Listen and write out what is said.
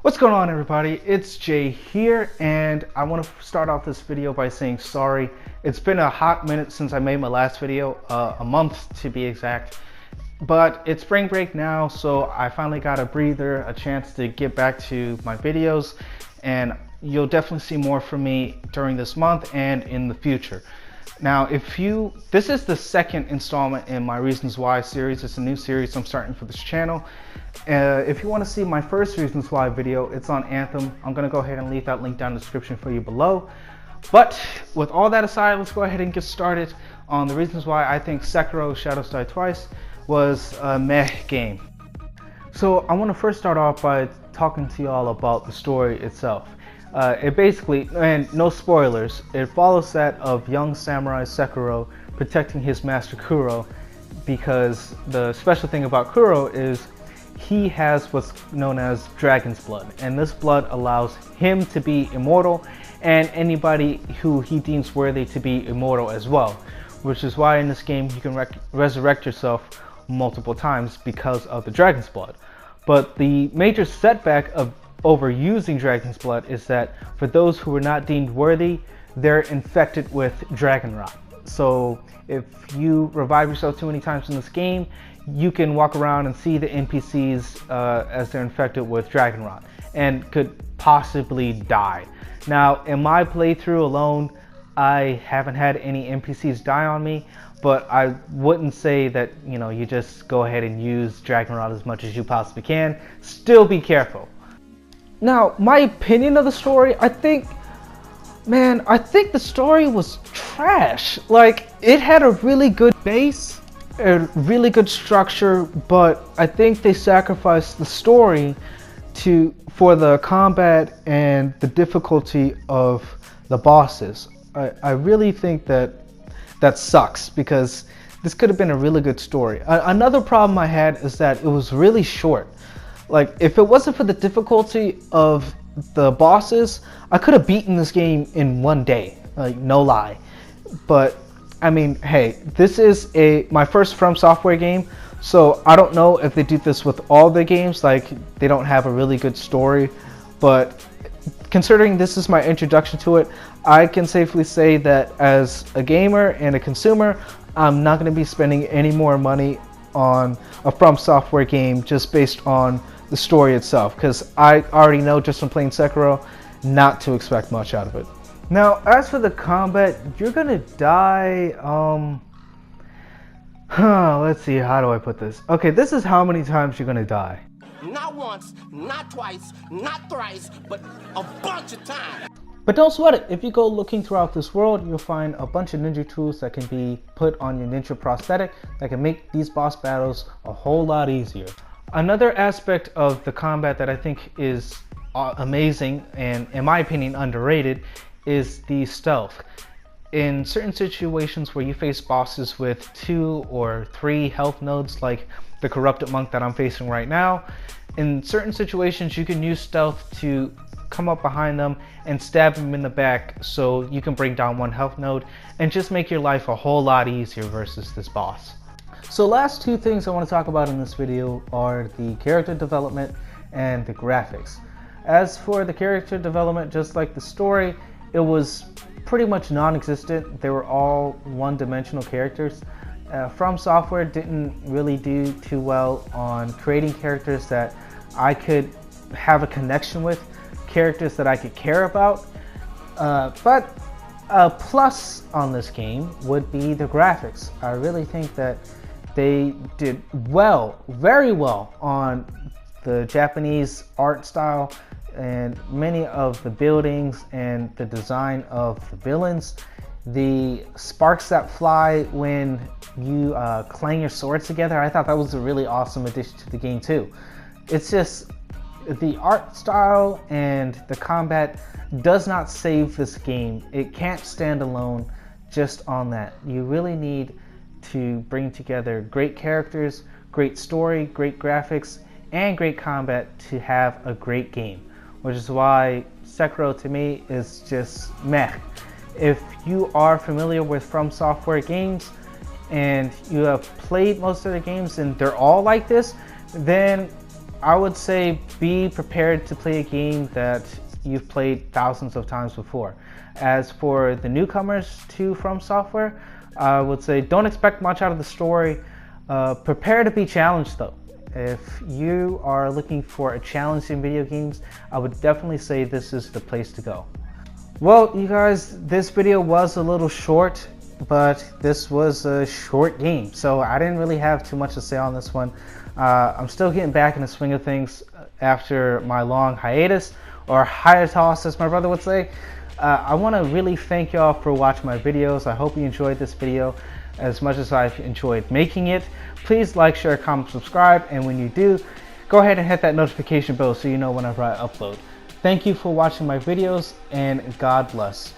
What's going on, everybody? It's Jay here, and I want to start off this video by saying sorry. It's been a hot minute since I made my last video, a month to be exact, but it's spring break now, so I finally got a breather, a chance to get back to my videos, and you'll definitely see more from me during this month and in the future. Now, this is the second installment in my Reasons Why series. It's a new series I'm starting for this channel. If you want to see my first Reasons Why video, it's on Anthem. I'm going to go ahead and leave that link down in the description for you below. But with all that aside, let's go ahead and get started on the reasons why I think Sekiro Shadows Die Twice was a meh game. So I want to first start off by talking to y'all about the story itself. It basically, and no spoilers, it follows that of young samurai Sekiro protecting his master Kuro, because the special thing about Kuro is he has what's known as dragon's blood, and this blood allows him to be immortal and anybody who he deems worthy to be immortal as well, which is why in this game you can resurrect yourself multiple times because of the dragon's blood. But the major setback of overusing dragon's blood is that for those who are not deemed worthy, they're infected with dragon rot. So if you revive yourself too many times in this game, you can walk around and see the NPCs as they're infected with dragon rot and could possibly die. Now, in my playthrough alone, I haven't had any NPCs die on me, but I wouldn't say that, you just go ahead and use dragon rot as much as you possibly can. Still be careful. Now, my opinion of the story, I think the story was trash. Like, it had a really good base, a really good structure, but I think they sacrificed the story for the combat and the difficulty of the bosses. I really think that sucks, because this could have been a really good story. Another problem I had is that it was really short. Like, if it wasn't for the difficulty of the bosses, I could have beaten this game in one day, like, no lie. But I mean, hey, this is my first From Software game, so I don't know if they do this with all the games, like they don't have a really good story. But considering this is my introduction to it, I can safely say that as a gamer and a consumer, I'm not going to be spending any more money on a From Software game just based on the story itself, because I already know just from playing Sekiro not to expect much out of it. Now, as for the combat, you're gonna die, let's see, how do I put this? Okay, this is how many times you're gonna die. Not once, not twice, not thrice, but a bunch of times. But don't sweat it. If you go looking throughout this world, you'll find a bunch of ninja tools that can be put on your ninja prosthetic that can make these boss battles a whole lot easier. Another aspect of the combat that I think is amazing and, in my opinion, underrated is the stealth. In certain situations where you face bosses with 2 or 3 health nodes, like the corrupted monk that I'm facing right now, in certain situations you can use stealth to come up behind them and stab them in the back so you can bring down 1 health node and just make your life a whole lot easier versus this boss. So last 2 things I want to talk about in this video are the character development and the graphics. As for the character development, just like the story, it was pretty much non-existent. They were all one-dimensional characters. From Software didn't really do too well on creating characters that I could have a connection with, characters that I could care about. But a plus on this game would be the graphics. I really think that they did well, very well, on the Japanese art style and many of the buildings and the design of the villains. The sparks that fly when you clang your swords together, I thought that was a really awesome addition to the game too. It's just the art style and the combat does not save this game. It can't stand alone just on that. You really need to bring together great characters, great story, great graphics, and great combat to have a great game, which is why Sekiro to me is just meh. If you are familiar with From Software games and you have played most of the games and they're all like this, then I would say be prepared to play a game that you've played thousands of times before. As for the newcomers to From Software, I would say don't expect much out of the story. Prepare to be challenged though. If you are looking for a challenge in video games, I would definitely say this is the place to go. Well, you guys, this video was a little short, but this was a short game, so I didn't really have too much to say on this one. I'm still getting back in the swing of things after my long hiatus, or hiatus as my brother would say. I want to really thank y'all for watching my videos. I hope you enjoyed this video as much as I've enjoyed making it. Please like, share, comment, subscribe, and when you do, go ahead and hit that notification bell so you know whenever I upload. Thank you for watching my videos, and God bless.